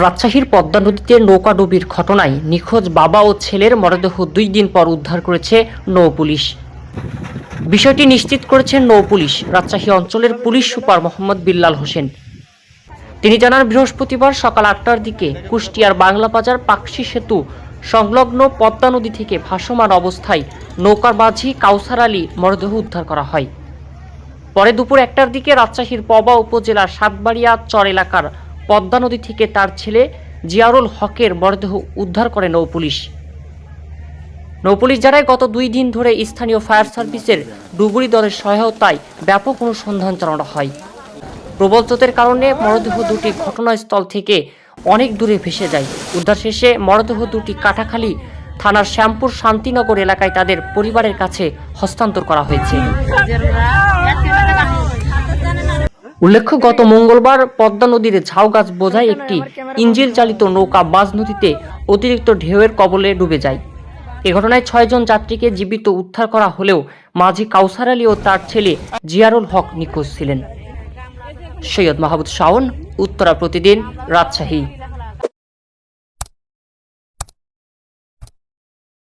রাজশাহীর পদ্মা নদীতে নৌকাডুবির ঘটনায় নিখোঁজ বাবা ও ছেলের মরদেহ 2 দিন পর উদ্ধার করেছে নৌ পুলিশ। বিষয়টি নিশ্চিত করেছেন নৌ পুলিশ রাজশাহী অঞ্চলের পুলিশ সুপার মোহাম্মদ বিল্লাল হোসেন। তিনি জানান, বৃহস্পতিবার সকাল 8টার দিকে কুষ্টিয়ার বাংলা বাজার পাকশি সেতু সংলগ্ন পদ্মা নদী থেকে ভাসমান অবস্থায় নৌকার মাঝি কাউসার আলী মরদেহ উদ্ধার করা হয়। পরে দুপুর 1টার দিকে রাজশাহীর পবা উপজেলার সাতবাড়িয়া চর এলাকার পদ্মা নদী থেকে তার ছেলে জিয়ারুল হকের মরদেহ উদ্ধার করে নৌ পুলিশ। জানায়, গত 2 দিন ধরে স্থানীয় ফায়ার সার্ভিসের ডুবুরি দলের সহায়তায় ব্যাপক অনুসন্ধান চালানো হয়। প্রবল স্রোতের কারণে মরদেহ দুটি ঘটনাস্থল থেকে অনেক দূরে ভেসে যায়। উদ্ধার শেষে মরদেহ দুটি কাটাখালী থানার শ্যামপুর শান্তিনগর এলাকায় তাদের পরিবারের কাছে হস্তান্তর করা হয়েছে। উল্লেখ্য, গত মঙ্গলবার পদ্মা নদীর ঝাউগাছ বোঝাই একটি ইঞ্জিন চালিত নৌকা বাজ নদীতে অতিরিক্ত ঢেউয়ের কবলে ডুবে যায়। এ ঘটনায় 6 জন যাত্রীকে জীবিত উদ্ধার করা হলেও মাঝি কাউসার আলী ও তার ছেলে জিয়ারুল হক নিখোঁজ ছিলেন। সৈয়দ মাহমুদ শাওন, উত্তরা প্রতিদিন, রাজশাহী।